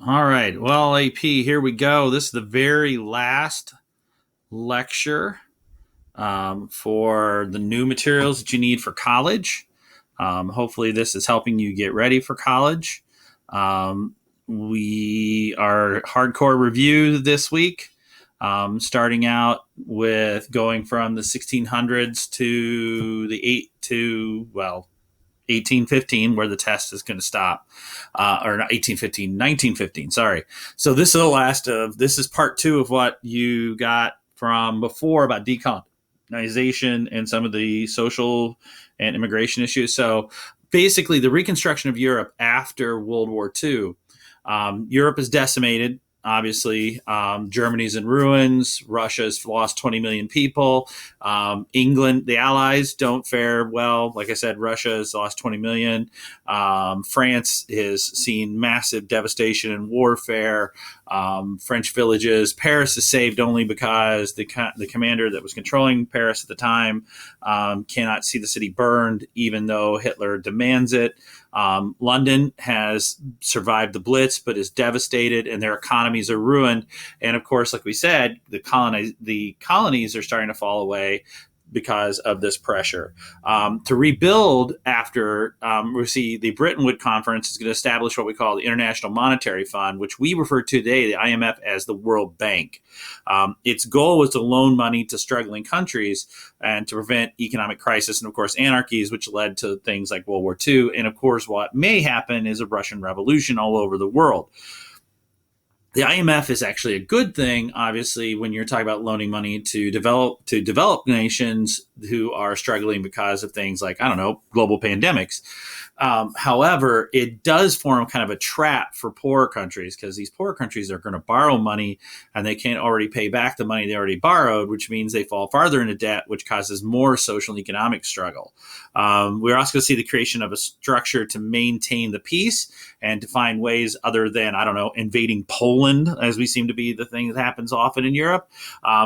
All right. Well, AP, here we go. This is the very last lecture for the new materials that you need for college. Hopefully, this is helping you get ready for college. We are hardcore review this week, starting out with going from the 1600s to the 1815, where the test is going to stop, or not 1815, 1915. Sorry. So this is the last of this is part two of what you got from before about decolonization and some of the social and immigration issues. So basically, the reconstruction of Europe after World War II. Europe is decimated. Obviously, Germany's in ruins. Russia's lost 20 million people. England, the Allies don't fare well. Like I said, Russia has lost 20 million. France has seen massive devastation and warfare. French villages. Paris is saved only because the commander that was controlling Paris at the time cannot see the city burned, even though Hitler demands it. London has survived the Blitz, but is devastated, and their economies are ruined. And of course, like we said, the colonies are starting to fall away because of this pressure. To rebuild after we see the Bretton Woods Conference is going to establish what we call the International Monetary Fund, which we refer to today, the IMF, as the World Bank. Its goal was to loan money to struggling countries and to prevent economic crisis and, of course, anarchies, which led to things like World War II. And, of course, what may happen is a Russian revolution all over the world. The IMF is actually a good thing, obviously, when you're talking about loaning money to develop nations who are struggling because of things like, I don't know, global pandemics. However, it does form kind of a trap for poorer countries, because these poor countries are going to borrow money and they can't already pay back the money they already borrowed, which means they fall farther into debt, which causes more social and economic struggle. We're also going to see the creation of a structure to maintain the peace and to find ways other than, I don't know, invading Poland, as we seem to be the thing that happens often in Europe,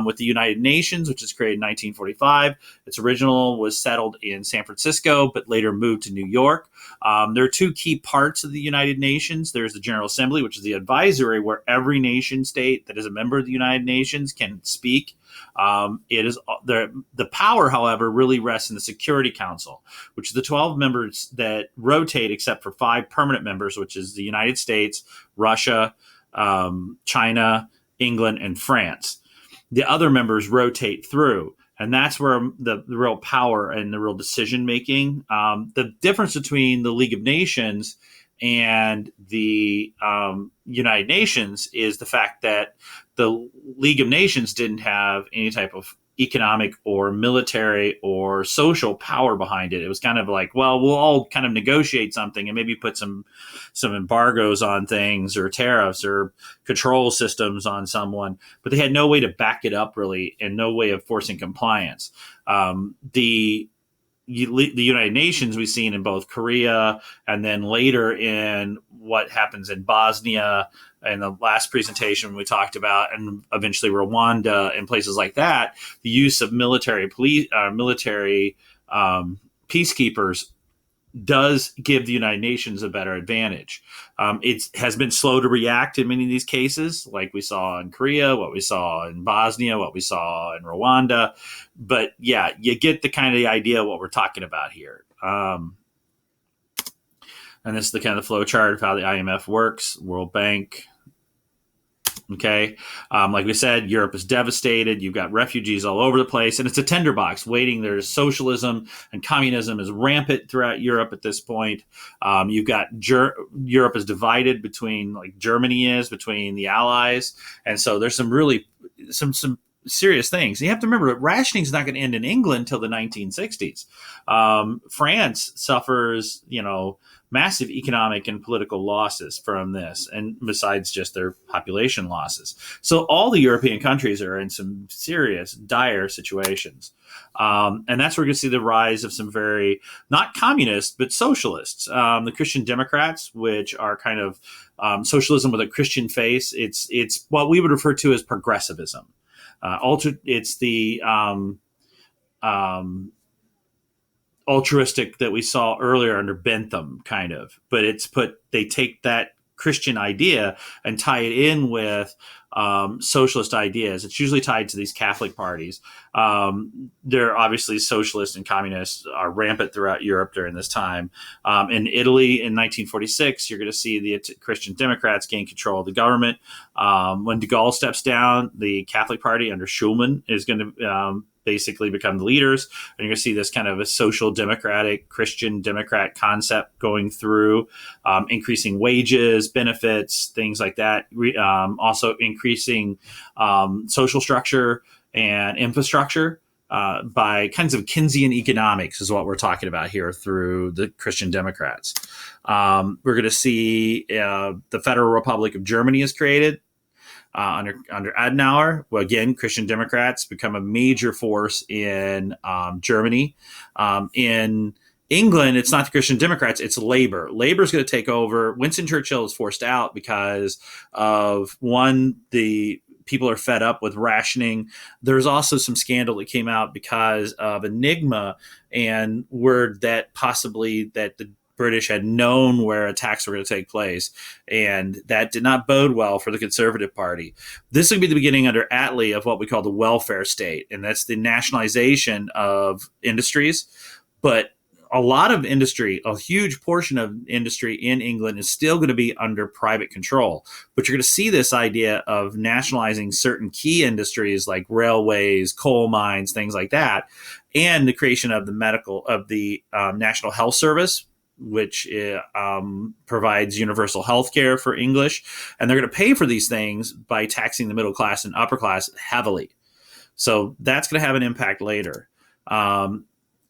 with the United Nations, which was created in 1945. Its original was settled in San Francisco, but later moved to New York. There are two key parts of the United Nations. There's the General Assembly, which is the advisory, where every nation state that is a member of the United Nations can speak. It is the power, however, really rests in the Security Council, which is the 12 members that rotate, except for 5 permanent members, which is the United States, Russia, China, England, and France. The other members rotate through. And that's where the real power and the real decision making. The difference between the League of Nations and the United Nations is the fact that the League of Nations didn't have any type of economic or military or social power behind it. It was kind of like, well, we'll all kind of negotiate something and maybe put some embargoes on things or tariffs or control systems on someone, but they had no way to back it up really and no way of forcing compliance. The United Nations we've seen in both Korea and then later in what happens in Bosnia and the last presentation we talked about, and eventually Rwanda and places like that, the use of military peacekeepers does give the United Nations a better advantage. It has been slow to react in many of these cases, like we saw in Korea, what we saw in Bosnia, what we saw in Rwanda. But yeah, you get the kind of the idea of what we're talking about here. And this is the kind of the flow chart of how the IMF works, World Bank. Okay. Like we said, Europe is devastated. You've got refugees all over the place, and it's a tinderbox waiting. There's socialism and communism is rampant throughout Europe at this point. You've got Europe is divided between, like Germany is, between the Allies. And so there's some really, some serious things. You have to remember that rationing is not going to end in England until the 1960s. France suffers, massive economic and political losses from this, and besides just their population losses. So all the European countries are in some serious, dire situations. And that's where we're going to see the rise of some very, not communists, but socialists. The Christian Democrats, which are kind of socialism with a Christian face. It's what we would refer to as progressivism. It's the altruistic that we saw earlier under Bentham, kind of, but they take that Christian idea and tie it in with socialist ideas. It's usually tied to these Catholic parties. They're obviously socialists and communists are rampant throughout Europe during this time. In Italy in 1946, you're going to see the Christian Democrats gain control of the government. When de Gaulle steps down, the Catholic Party under Schumann is going to basically become the leaders. And you're going to see this kind of a social democratic, Christian Democrat concept going through, increasing wages, benefits, things like that. Also increasing social structure and infrastructure by kinds of Keynesian economics is what we're talking about here through the Christian Democrats. We're going to see the Federal Republic of Germany is created. Under Adenauer, well, again, Christian Democrats become a major force in Germany. In England, it's not the Christian Democrats, it's Labour. Labour is going to take over. Winston Churchill is forced out because of, one, the people are fed up with rationing. There's also some scandal that came out because of Enigma and word that possibly that the British had known where attacks were going to take place, and that did not bode well for the Conservative Party. This would be the beginning under Attlee of what we call the welfare state, and that's the nationalization of industries. But a lot of industry, a huge portion of industry in England is still going to be under private control. But you're going to see this idea of nationalizing certain key industries like railways, coal mines, things like that, and the creation of the National Health Service, which provides universal health care for English. And they're going to pay for these things by taxing the middle class and upper class heavily. So that's going to have an impact later.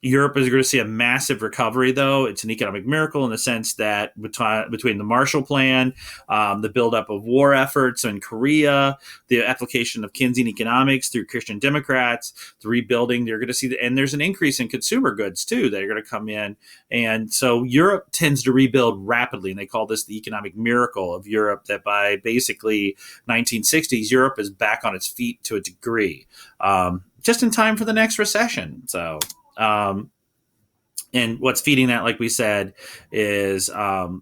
Europe is going to see a massive recovery, though. It's an economic miracle in the sense that between the Marshall Plan, the buildup of war efforts in Korea, the application of Keynesian economics through Christian Democrats, the rebuilding, you're going to see, and there's an increase in consumer goods, too, that are going to come in. And so Europe tends to rebuild rapidly, and they call this the economic miracle of Europe, that by basically 1960s, Europe is back on its feet to a degree, just in time for the next recession. So... and what's feeding that, like we said, is an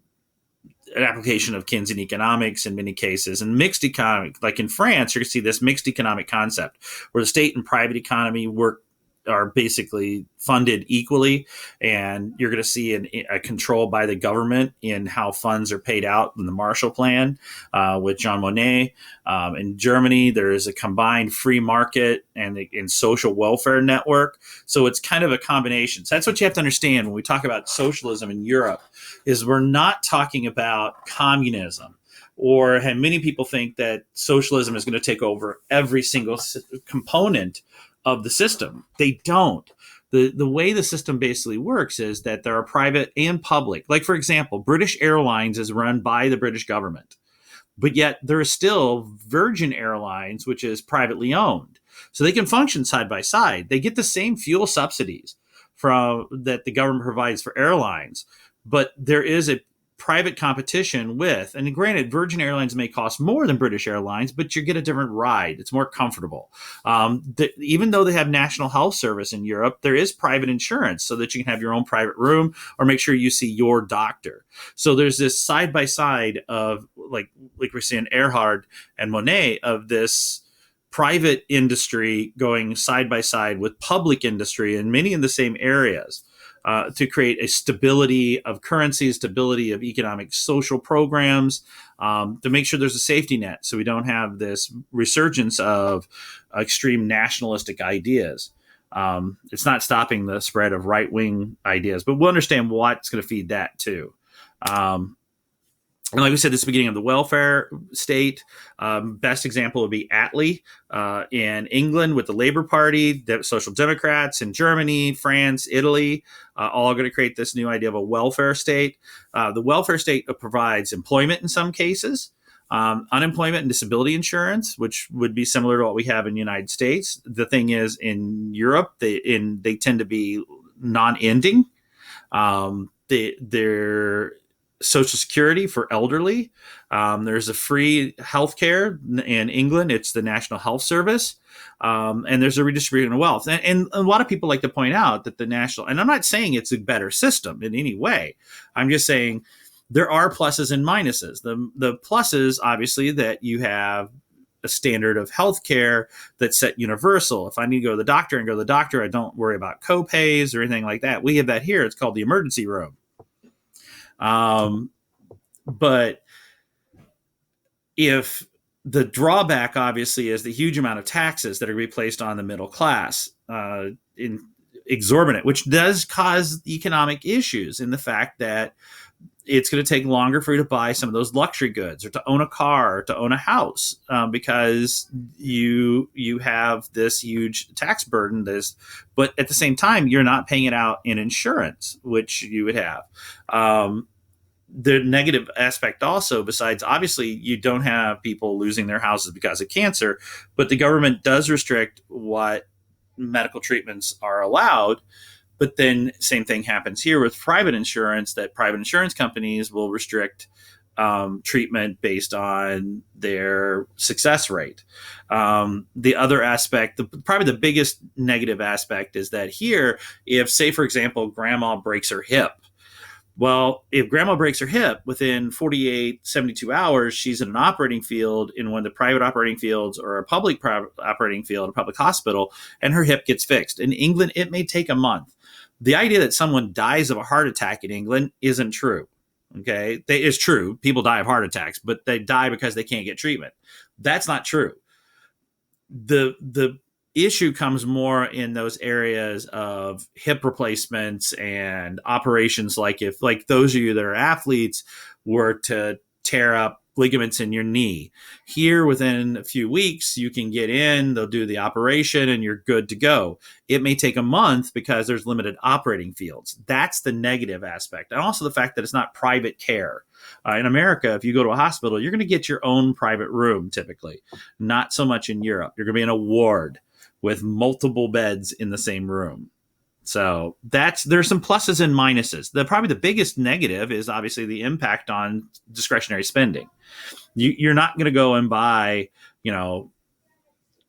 application of Keynesian economics in many cases, and mixed economic. Like in France, you're going to see this mixed economic concept where the state and private economy are basically funded equally, and you're going to see a control by the government in how funds are paid out in the Marshall Plan with Jean Monnet. In Germany, there is a combined free market and social welfare network. So it's kind of a combination. So that's what you have to understand when we talk about socialism in Europe, is we're not talking about communism. Or many people think that socialism is going to take over every single component of the system. They don't. The way the system basically works is that there are private and public. Like, for example, British Airlines is run by the British government, but yet there is still Virgin Airlines, which is privately owned. So they can function side by side. They get the same fuel subsidies that the government provides for airlines, but there is a private competition with, and granted, Virgin Airlines may cost more than British Airlines, but you get a different ride. It's more comfortable. Even though they have National Health Service in Europe, there is private insurance so that you can have your own private room or make sure you see your doctor. So there's this side by side of, like we're seeing Erhard and Monet, of this private industry going side by side with public industry, and many in the same areas. To create a stability of currency, stability of economic social programs, to make sure there's a safety net so we don't have this resurgence of extreme nationalistic ideas. It's not stopping the spread of right-wing ideas, but we'll understand what's going to feed that too. And like we said, this is the beginning of the welfare state. Best example would be Attlee in England with the Labour Party, the Social Democrats in Germany, France, Italy, all going to create this new idea of a welfare state. The welfare state provides employment in some cases, unemployment and disability insurance, which would be similar to what we have in the United States. The thing is, in Europe, they tend to be non-ending. They're Social Security for elderly. There's a free health care in England. It's the National Health Service. And there's a redistribution of wealth. And a lot of people like to point out that the national, and I'm not saying it's a better system in any way. I'm just saying There are pluses and minuses. The pluses, obviously, that you have a standard of healthcare that's set universal. If I need to go to the doctor and go to the doctor, I don't worry about co-pays or anything like that. We have that here. It's called the emergency room. But if the drawback, obviously, is the huge amount of taxes that are going to be placed on the middle class, in exorbitant, which does cause economic issues in the fact that it's going to take longer for you to buy some of those luxury goods or to own a car or to own a house, because you have this huge tax burden. But at the same time, you're not paying it out in insurance, which you would have. The negative aspect also, besides obviously you don't have people losing their houses because of cancer, but the government does restrict what medical treatments are allowed. But then same thing happens here with private insurance, that private insurance companies will restrict treatment based on their success rate. The other aspect, probably the biggest negative aspect, is that here, if, say, for example, grandma breaks her hip, well, if grandma breaks her hip within 48, 72 hours, she's in an operating field in one of the private operating fields or a public private operating field, a public hospital, and her hip gets fixed. In England, it may take a month. The idea that someone dies of a heart attack in England isn't true. Okay, it's true. People die of heart attacks, but they die because they can't get treatment. That's not true. The issue comes more in those areas of hip replacements and operations, like if, like, those of you that are athletes were to tear up ligaments in your knee. Here, within a few weeks, you can get in, they'll do the operation, and you're good to go. It may take a month because there's limited operating fields. That's the negative aspect. And also the fact that it's not private care. In America, if you go to a hospital, you're going to get your own private room, typically. Not so much in Europe. You're going to be in a ward with multiple beds in the same room. So there's some pluses and minuses. Probably the biggest negative is obviously the impact on discretionary spending. You're not going to go and buy,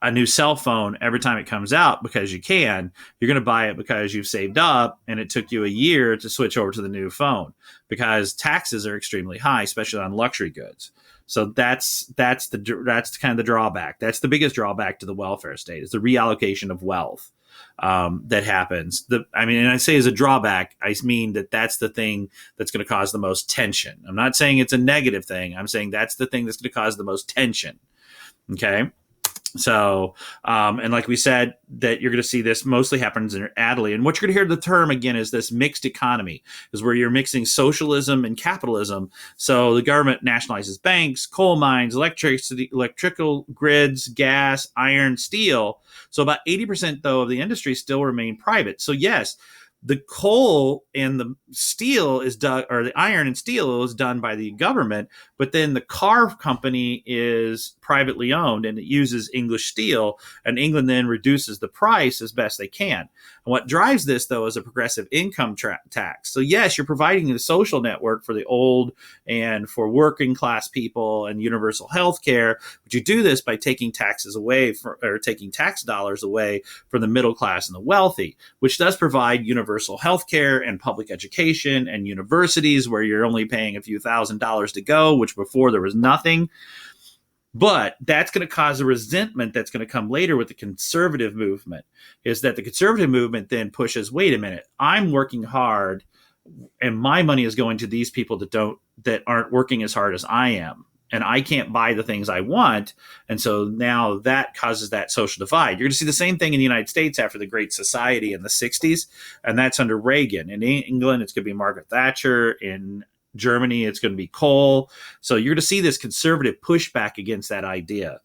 a new cell phone every time it comes out because you can. You're going to buy it because you've saved up and it took you a year to switch over to the new phone, because taxes are extremely high, especially on luxury goods. So that's kind of the drawback. That's the biggest drawback to the welfare state, is the reallocation of wealth that happens. And I say as a drawback, I mean that's the thing that's going to cause the most tension. I'm not saying it's a negative thing. I'm saying that's the thing that's going to cause the most tension. Okay. So, and like we said, that you're going to see this mostly happens in Italy. And what you're going to hear the term again is this mixed economy, is where you're mixing socialism and capitalism. So the government nationalizes banks, coal mines, electrical grids, gas, iron, steel. So about 80%, though, of the industry still remain private. So yes, the coal and the steel is done, or the iron and steel is done by the government, but then the car company is privately owned and it uses English steel, and England then reduces the price as best they can. And what drives this, though, is a progressive income tax. So yes, you're providing the social network for the old and for working class people and universal health care, but you do this by taking taxes away or taking tax dollars away from the middle class and the wealthy, which does provide universal health care and public education and universities where you're only paying a few $1,000s to go, which before there was nothing. But that's going to cause a resentment that's going to come later with the conservative movement, is that the conservative movement then pushes, wait a minute, I'm working hard and my money is going to these people that aren't working as hard as I am, and I can't buy the things I want. And so now that causes that social divide. You're going to see the same thing in the United States after the Great Society in the 60s, and that's under Reagan. In England, it's going to be Margaret Thatcher. In Germany, it's going to be Kohl. So you're going to see this conservative pushback against that idea.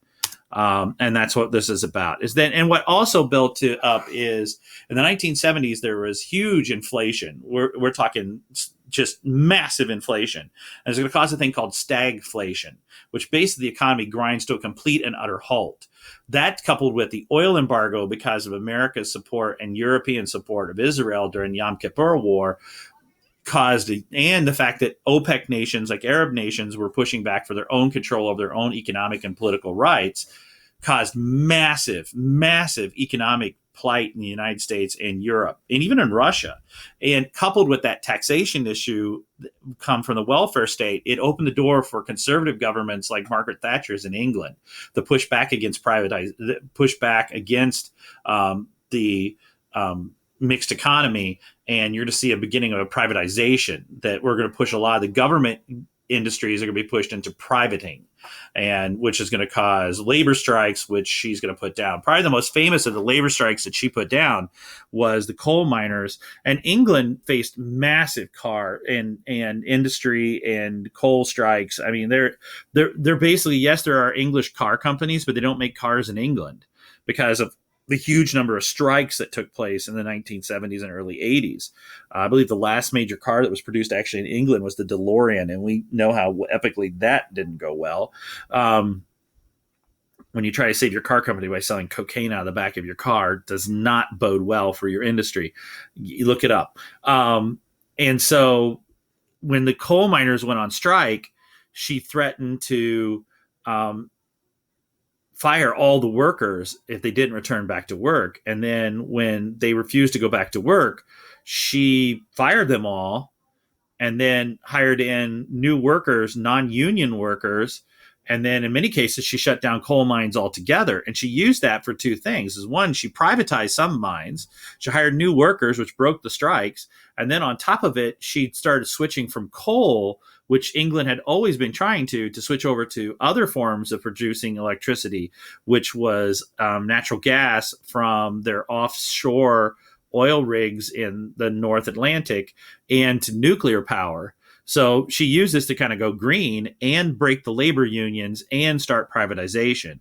And that's what this is about. And what also built up is in the 1970s, there was huge inflation. We're talking just massive inflation. And it's going to cause a thing called stagflation, which basically the economy grinds to a complete and utter halt. That, coupled with the oil embargo because of America's support and European support of Israel during the Yom Kippur War, and the fact that OPEC nations, like Arab nations, were pushing back for their own control of their own economic and political rights, caused massive economic plight in the United States and Europe and even in Russia. And coupled with that taxation issue come from the welfare state, it opened the door for conservative governments like Margaret Thatcher's in England to push back against push back against the mixed economy. And you're to see a beginning of a privatization that we're going to push a lot of the government industries are going to be pushed into privating, and which is going to cause labor strikes, which she's going to put down. Probably the most famous of the labor strikes that she put down was the coal miners. And England faced massive car and industry and coal strikes. I mean, they're basically, yes, there are English car companies, but they don't make cars in England because of the huge number of strikes that took place in the 1970s and early 80s. I believe the last major car that was produced actually in England was the DeLorean, and we know how epically that didn't go well. When you try to save your car company by selling cocaine out of the back of your car, does not bode well for your industry. You look it up. And so when the coal miners went on strike, she threatened to fire all the workers if they didn't return back to work. And then when they refused to go back to work, she fired them all and then hired in new workers, non-union workers. And then in many cases, she shut down coal mines altogether. And she used that for two things. Is one, she privatized some mines. She hired new workers, which broke the strikes. And then on top of it, she started switching from coal, which England had always been trying to switch over to other forms of producing electricity, which was natural gas from their offshore oil rigs in the North Atlantic, and to nuclear power. So she used this to kind of go green and break the labor unions and start privatization.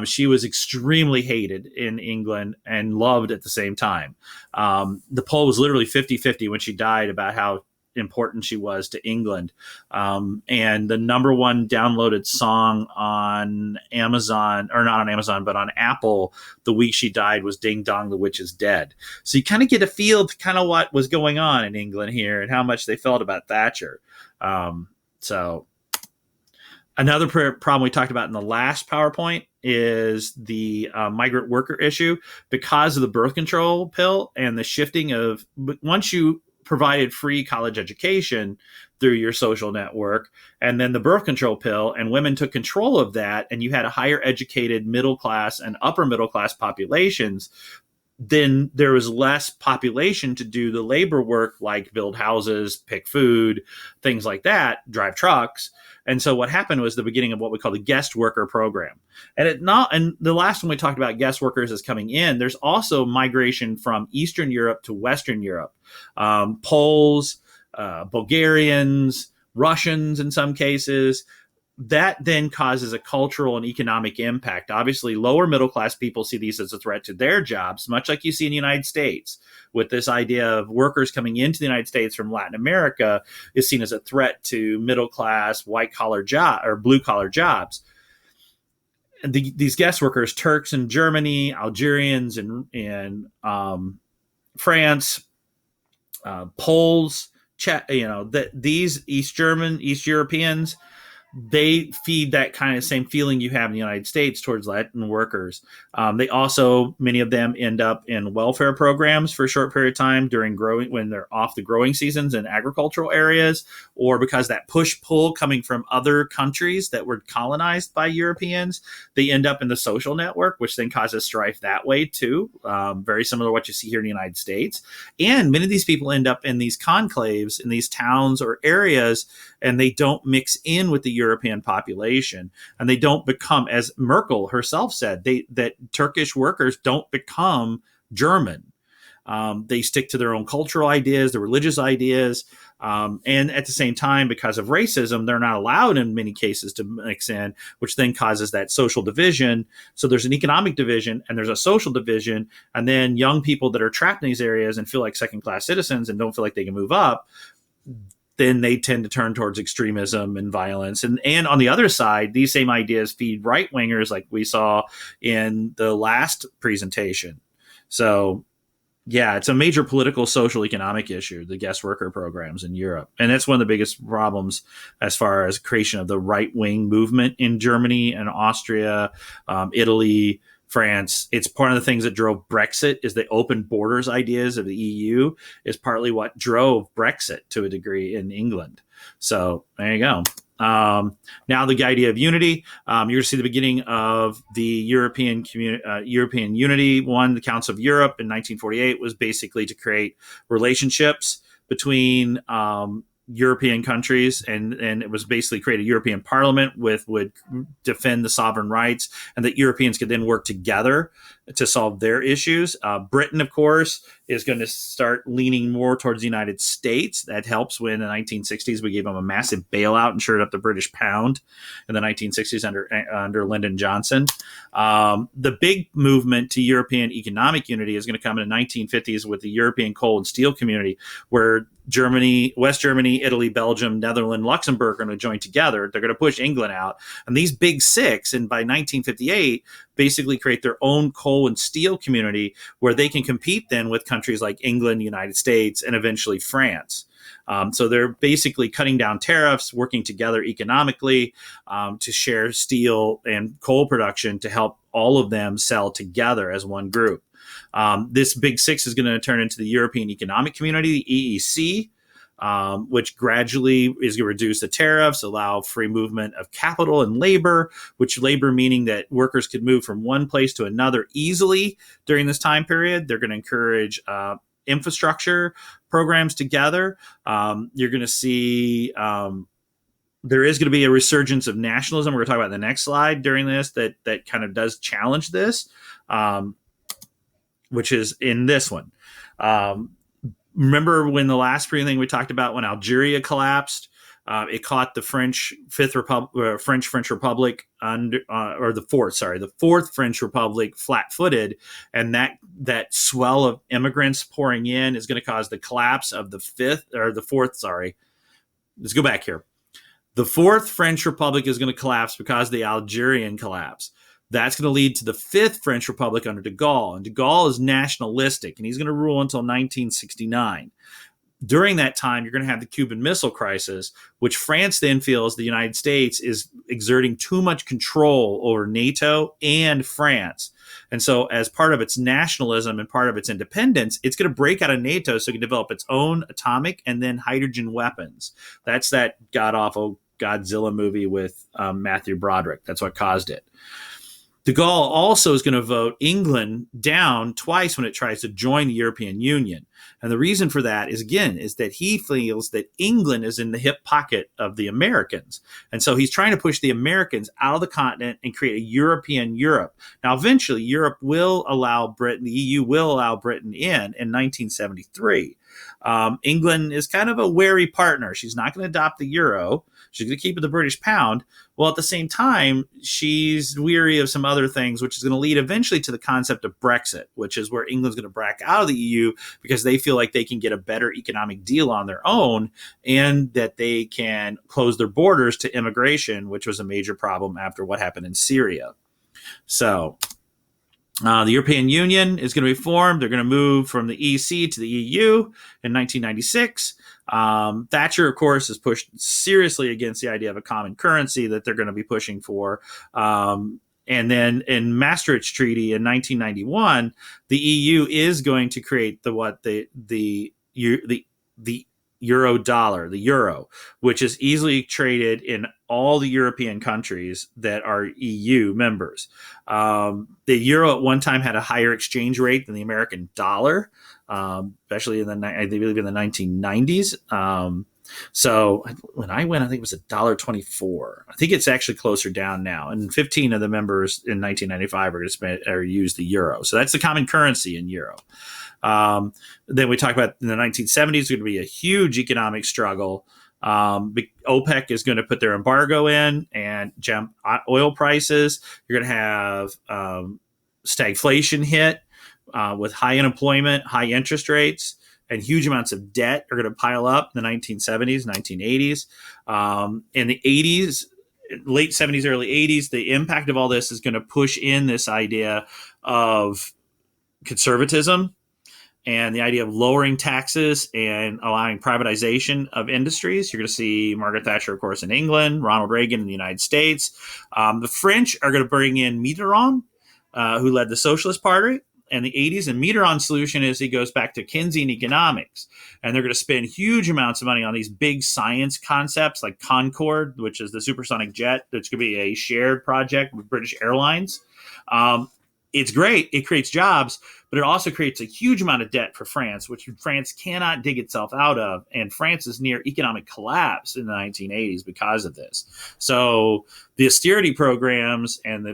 She was extremely hated in England and loved at the same time. The poll was literally 50-50 when she died about how important she was to England. And the number one downloaded song on Amazon, or not on Amazon, but on Apple the week she died was Ding Dong, the Witch is Dead. So you kind of get a feel to kind of what was going on in England here and how much they felt about Thatcher. So another problem we talked about in the last PowerPoint is the migrant worker issue. Because of the birth control pill and the shifting of, once you provided free college education through your social network, and then the birth control pill, and women took control of that, and you had a higher educated middle class and upper middle class populations, then there was less population to do the labor work like build houses, pick food, things like that, drive trucks. And so what happened was the beginning of what we call the guest worker program. And the last one we talked about guest workers is coming in. There's also migration from Eastern Europe to Western Europe. Poles, Bulgarians, Russians in some cases. That then causes a cultural and economic impact. Obviously, lower middle class people see these as a threat to their jobs, much like you see in the United States, with this idea of workers coming into the United States from Latin America is seen as a threat to middle class, white collar job or blue collar jobs. And these guest workers, Turks in Germany, Algerians in France, Poles, these East Europeans, they feed that kind of same feeling you have in the United States towards Latin workers. They also, many of them end up in welfare programs for a short period of time when they're off the growing seasons in agricultural areas, or because that push-pull coming from other countries that were colonized by Europeans, they end up in the social network, which then causes strife that way too. Very similar to what you see here in the United States. And many of these people end up in these conclaves, in these towns or areas, and they don't mix in with the European population, and they don't become, as Merkel herself said, that Turkish workers don't become German. They stick to their own cultural ideas, their religious ideas, and at the same time, because of racism, they're not allowed in many cases to mix in, which then causes that social division. So there's an economic division and there's a social division, and then young people that are trapped in these areas and feel like second-class citizens and don't feel like they can move up, then they tend to turn towards extremism and violence. And on the other side, these same ideas feed right-wingers like we saw in the last presentation. So Yeah, it's a major political, social, economic issue, the guest worker programs in Europe. And that's one of the biggest problems as far as creation of the right wing movement in Germany and Austria, Italy, France. It's part of the things that drove Brexit is the open borders ideas of the EU is partly what drove Brexit to a degree in England. So there you go. Now the idea of unity, you're going to see the beginning of the European unity. One, the Council of Europe in 1948 was basically to create relationships between European countries, and it was basically create a European Parliament would defend the sovereign rights, and that Europeans could then work together to solve their issues. Britain, of course, is going to start leaning more towards the United States. That helps when in the 1960s we gave them a massive bailout and shored up the British pound in the 1960s under Lyndon Johnson. The big movement to European economic unity is going to come in the 1950s with the European coal and steel community, where Germany, West Germany, Italy, Belgium, Netherlands, Luxembourg are going to join together. They're going to push England out. And these big six, and by 1958, basically create their own coal and steel community where they can compete then with countries like England, the United States, and eventually France. So they're basically cutting down tariffs, working together economically to share steel and coal production to help all of them sell together as one group. This big six is going to turn into the European Economic Community, the EEC, which gradually is going to reduce the tariffs, allow free movement of capital and labor, which labor meaning that workers could move from one place to another easily during this time period. They're going to encourage infrastructure programs together. You're going to see there is going to be a resurgence of nationalism. We're going to talk about in the next slide during this that kind of does challenge this, which is in this one. Remember when the last free thing we talked about when Algeria collapsed? It caught the French French Republic or the fourth French Republic flat-footed, and that swell of immigrants pouring in is going to cause the collapse of the fourth. Sorry, let's go back here. The fourth French Republic is going to collapse because of the Algerian collapse. That's going to lead to the fifth French Republic under de Gaulle. And de Gaulle is nationalistic, and he's going to rule until 1969. During that time, you're going to have the Cuban Missile Crisis, which France then feels the United States is exerting too much control over NATO and France. And so as part of its nationalism and part of its independence, it's going to break out of NATO so it can develop its own atomic and then hydrogen weapons. That's that god-awful Godzilla movie with Matthew Broderick. That's what caused it. De Gaulle also is going to vote England down twice when it tries to join the European Union. And the reason for that is that he feels that England is in the hip pocket of the Americans. And so he's trying to push the Americans out of the continent and create a European Europe. Now, eventually, Europe will allow Britain, the EU will allow Britain in 1973. England is kind of a wary partner. She's not going to adopt the euro. She's going to keep the British pound. Well, at the same time, she's weary of some other things, which is going to lead eventually to the concept of Brexit, which is where England's going to back out of the EU because they feel like they can get a better economic deal on their own and that they can close their borders to immigration, which was a major problem after what happened in Syria. So the European Union is going to be formed. They're going to move from the EC to the EU in 1996. Thatcher, of course, has pushed seriously against the idea of a common currency that they're going to be pushing for. And then in Maastricht Treaty in 1991, the EU is going to create the euro dollar, the euro, which is easily traded in all the European countries that are EU members. The euro at one time had a higher exchange rate than the American dollar, especially I believe in the 1990s. So when I went, I think it was $1.24. I think it's actually closer down now. And 15 of the members in 1995 are going to use the euro. So that's the common currency in euro. Then we talk about in the 1970s, there's going to be a huge economic struggle. OPEC is going to put their embargo in and jump oil prices. You're going to have stagflation hit with high unemployment, high interest rates, and huge amounts of debt are going to pile up in the 1970s, 1980s. In the 80s, late 70s, early 80s, the impact of all this is going to push in this idea of conservatism and the idea of lowering taxes and allowing privatization of industries. You're going to see Margaret Thatcher, of course, in England, Ronald Reagan in the United States. The French are going to bring in Mitterrand, who led the Socialist Party in the 80s. And Mitterrand's solution is he goes back to Keynesian economics. And they're going to spend huge amounts of money on these big science concepts like Concorde, which is the supersonic jet. That's going to be a shared project with British Airlines. It's great. It creates jobs, but it also creates a huge amount of debt for France, which France cannot dig itself out of. And France is near economic collapse in the 1980s because of this. So the austerity programs and I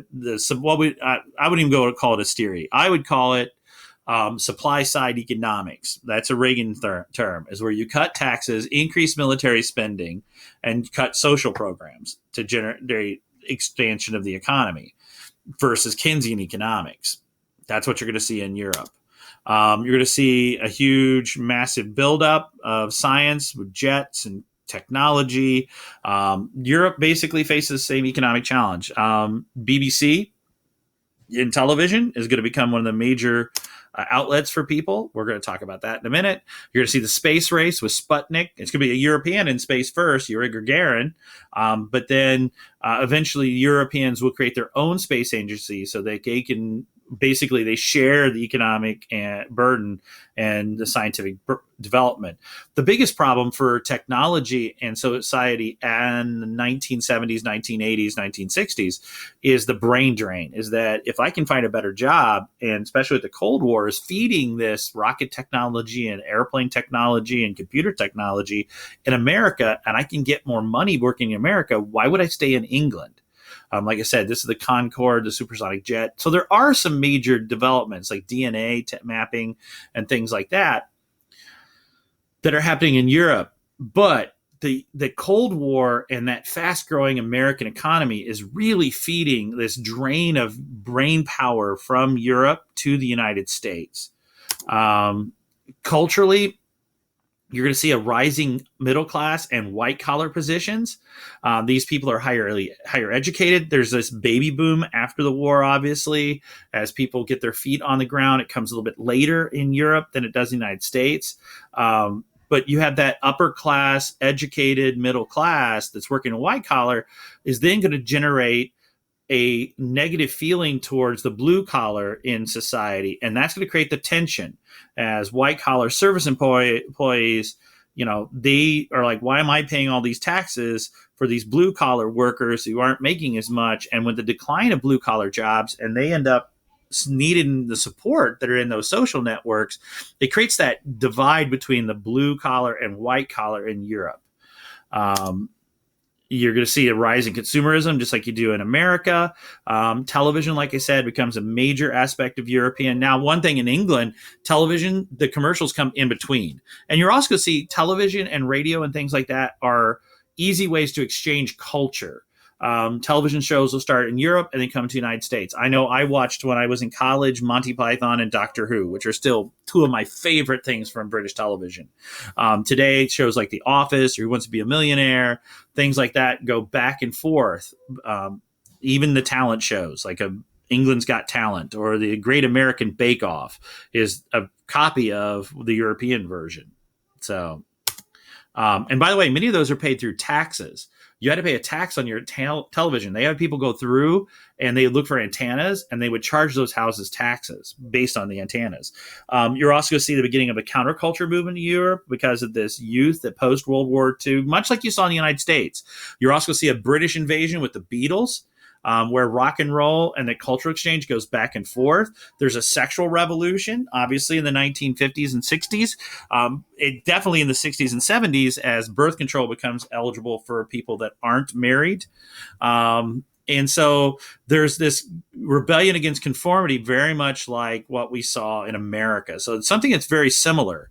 wouldn't even go to call it austerity. I would call it supply side economics. That's a Reagan term, is where you cut taxes, increase military spending, and cut social programs to generate expansion of the economy. Versus Keynesian economics. That's what you're going to see in Europe. You're going to see a huge, massive buildup of science with jets and technology. Europe basically faces the same economic challenge. BBC in television is going to become one of the major outlets for people. We're going to talk about that in a minute. You're going to see the space race with Sputnik. It's going to be a European in space first, Yuri Gagarin. But then eventually Europeans will create their own space agency so that they can basically they share the economic burden and the scientific development. The biggest problem for technology and society in the 1970s, 1980s, 1960s is the brain drain, is that if I can find a better job, and especially with the Cold War, is feeding this rocket technology and airplane technology and computer technology in America, and I can get more money working in America, why would I stay in England? Like I said, this is the Concorde, the supersonic jet. So there are some major developments like DNA mapping and things like that that are happening in Europe. But the Cold War and that fast-growing American economy is really feeding this drain of brain power from Europe to the United States. Culturally, you're going to see a rising middle class and white collar positions. These people are higher educated. There's this baby boom after the war, obviously, as people get their feet on the ground. It comes a little bit later in Europe than it does in the United States. But you have that upper class, educated middle class that's working a white collar is then going to generate a negative feeling towards the blue collar in society. And that's going to create the tension as white collar service employees, they are like, why am I paying all these taxes for these blue collar workers who aren't making as much? And with the decline of blue collar jobs, and they end up needing the support that are in those social networks, it creates that divide between the blue collar and white collar in Europe. You're going to see a rise in consumerism, just like you do in America. Television, like I said, becomes a major aspect of European. Now, one thing in England, television, the commercials come in between. And you're also going to see television and radio and things like that are easy ways to exchange culture. Television shows will start in Europe and then come to the United States. I know I watched when I was in college Monty Python and Doctor Who, which are still two of my favorite things from British television. Today, shows like The Office or Who Wants to Be a Millionaire, things like that go back and forth. Even the talent shows like England's Got Talent or the Great American Bake Off is a copy of the European version. So, and by the way, many of those are paid through taxes. You had to pay a tax on your television. They had people go through and they look for antennas and they would charge those houses taxes based on the antennas. You're also going to see the beginning of a counterculture movement in Europe because of this youth that post World War II, much like you saw in the United States. You're also going to see a British invasion with the Beatles. Where rock and roll and the cultural exchange goes back and forth. There's a sexual revolution, obviously, in the 1950s and 60s. It definitely in the 60s and 70s as birth control becomes eligible for people that aren't married. And so there's this rebellion against conformity, very much like what we saw in America. So it's something that's very similar.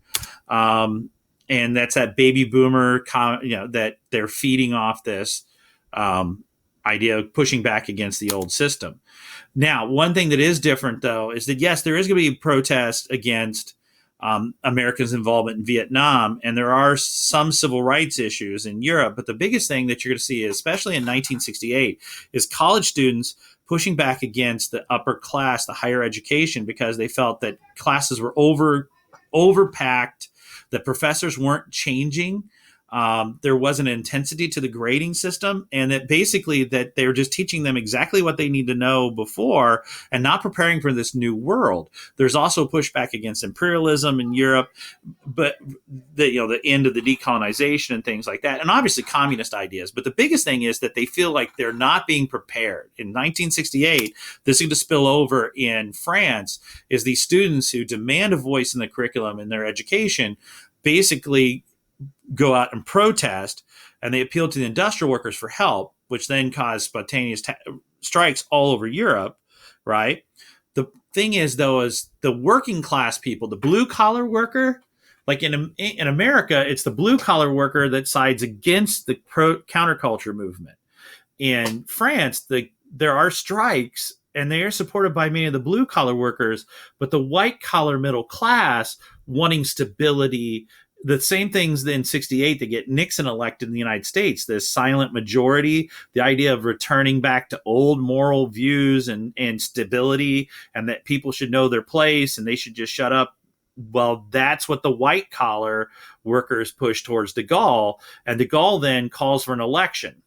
And that's that baby boomer, that they're feeding off this idea of pushing back against the old system. Now, one thing that is different, though, is that, yes, there is going to be protests against Americans' involvement in Vietnam, and there are some civil rights issues in Europe. But the biggest thing that you're going to see, especially in 1968, is college students pushing back against the upper class, the higher education, because they felt that classes were overpacked, that professors weren't changing. There wasn't an intensity to the grading system, and that basically that they were just teaching them exactly what they need to know before and not preparing for this new world. There's also pushback against imperialism in Europe, but the end of the decolonization and things like that, and obviously communist ideas. But the biggest thing is that they feel like they're not being prepared. In 1968, this is going to spill over in France, is these students who demand a voice in the curriculum in their education basically go out and protest, and they appeal to the industrial workers for help, which then caused spontaneous strikes all over Europe, right? The thing is, though, is the working class people, the blue collar worker, like in America, it's the blue collar worker that sides against the counterculture movement. In France, there are strikes, and they are supported by many of the blue collar workers, but the white collar middle class wanting stability, the same things in 68 that get Nixon elected in the United States, this silent majority, the idea of returning back to old moral views and stability, and that people should know their place and they should just shut up. Well, that's what the white collar workers push towards de Gaulle. And de Gaulle then calls for an election,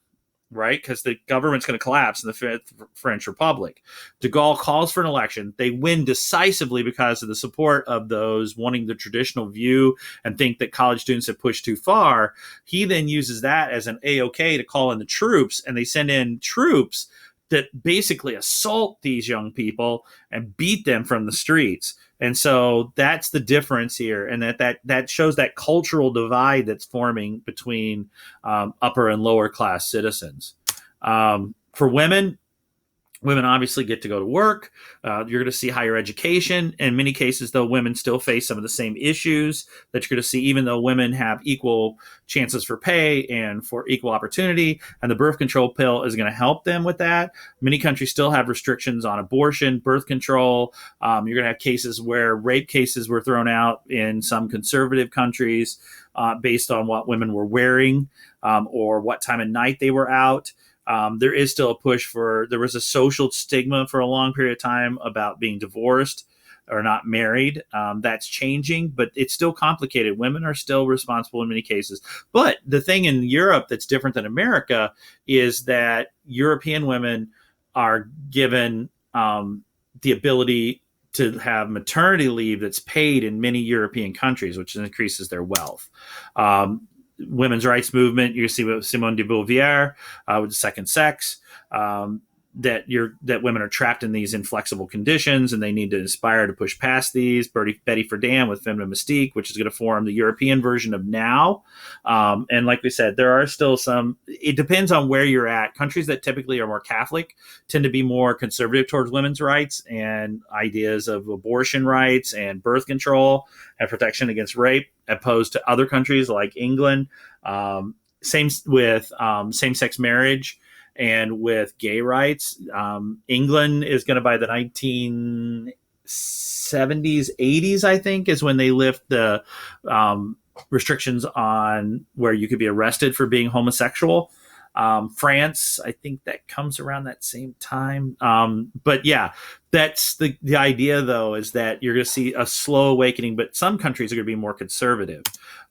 right? Because the government's going to collapse in the French Republic. De Gaulle calls for an election. They win decisively because of the support of those wanting the traditional view and think that college students have pushed too far. He then uses that as an A-OK to call in the troops, and they send in troops that basically assault these young people and beat them from the streets. And so that's the difference here, and that shows that cultural divide that's forming between upper and lower class citizens. For women obviously get to go to work. You're going to see higher education. In many cases, though, women still face some of the same issues that you're going to see, even though women have equal chances for pay and for equal opportunity. And the birth control pill is going to help them with that. Many countries still have restrictions on abortion, birth control. You're going to have cases where rape cases were thrown out in some conservative countries based on what women were wearing or what time of night they were out. There is still a push there was a social stigma for a long period of time about being divorced or not married. That's changing, but it's still complicated. Women are still responsible in many cases. But the thing in Europe that's different than America is that European women are given the ability to have maternity leave that's paid in many European countries, which increases their wealth. Women's rights movement, you see with Simone de Beauvoir with second sex, that women are trapped in these inflexible conditions and they need to aspire to push past these. Betty Friedan with Feminine Mystique, which is going to form the European version of Now. And like we said, there are still it depends on where you're at. Countries that typically are more Catholic tend to be more conservative towards women's rights and ideas of abortion rights and birth control and protection against rape, opposed to other countries like England. Same with same-sex marriage and with gay rights. England is going to, by the 1970s, 80s, I think, is when they lift the restrictions on where you could be arrested for being homosexual. France, I think that comes around that same time. But yeah, that's the idea, though, is that you're going to see a slow awakening, but some countries are going to be more conservative.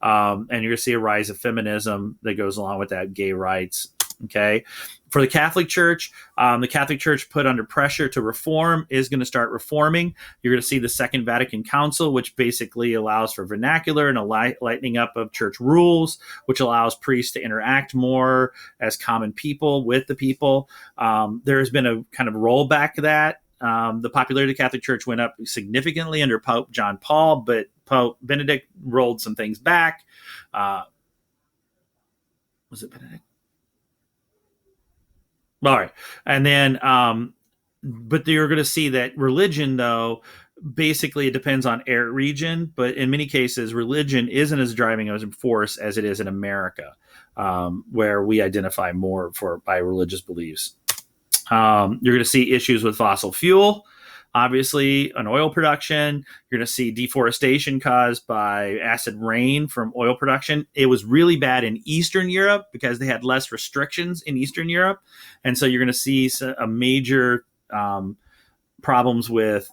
And you're going to see a rise of feminism that goes along with that, gay rights. Okay. For the Catholic Church put under pressure to reform is going to start reforming. You're going to see the Second Vatican Council, which basically allows for vernacular and a lightening up of church rules, which allows priests to interact more as common people with the people. There has been a kind of rollback of that. The popularity of the Catholic Church went up significantly under Pope John Paul, but Pope Benedict rolled some things back. Was it Benedict? All right. And then, but you're going to see that religion, though, basically it depends on region, but in many cases, religion isn't as driving a force as it is in America, where we identify more by religious beliefs. You're going to see issues with fossil fuel, obviously, on oil production. You're going to see deforestation caused by acid rain from oil production. It was really bad in Eastern Europe because they had less restrictions in Eastern Europe. And so you're going to see a major problems with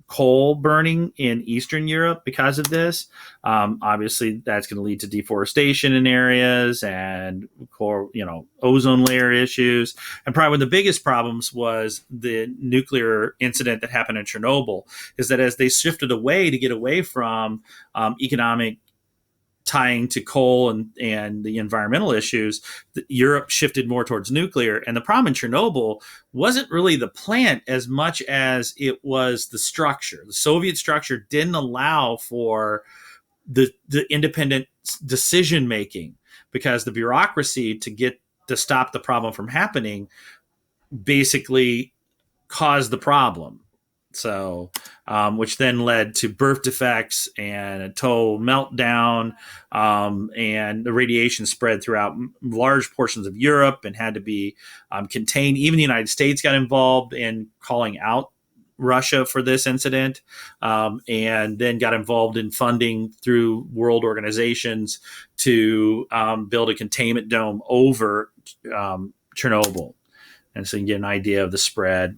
coal burning in Eastern Europe because of this. Obviously, that's going to lead to deforestation in areas and ozone layer issues. And probably one of the biggest problems was the nuclear incident that happened in Chernobyl. Is that as they shifted away to get away from economic tying to coal and the environmental issues, Europe shifted more towards nuclear. And the problem in Chernobyl wasn't really the plant as much as it was the structure. The Soviet structure didn't allow for the independent decision making, because the bureaucracy to stop the problem from happening basically caused the problem. So, which then led to birth defects and a total meltdown, and the radiation spread throughout large portions of Europe and had to be contained. Even the United States got involved in calling out Russia for this incident, and then got involved in funding through world organizations to build a containment dome over Chernobyl. And so you get an idea of the spread.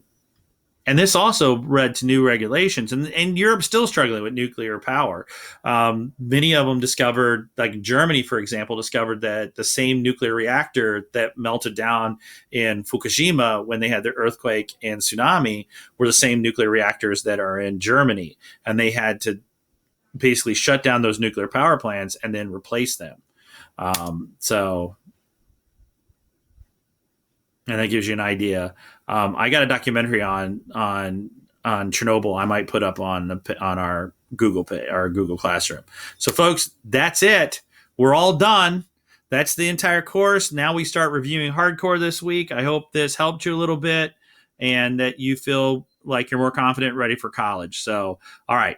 And this also led to new regulations, and Europe's still struggling with nuclear power. Many of them discovered, like Germany, for example, discovered that the same nuclear reactor that melted down in Fukushima when they had the earthquake and tsunami were the same nuclear reactors that are in Germany. And they had to basically shut down those nuclear power plants and then replace them. And that gives you an idea. I got a documentary on Chernobyl. I might put up on our Google Classroom. So, folks, that's it. We're all done. That's the entire course. Now we start reviewing hardcore this week. I hope this helped you a little bit and that you feel like you're more confident, ready for college. So, all right.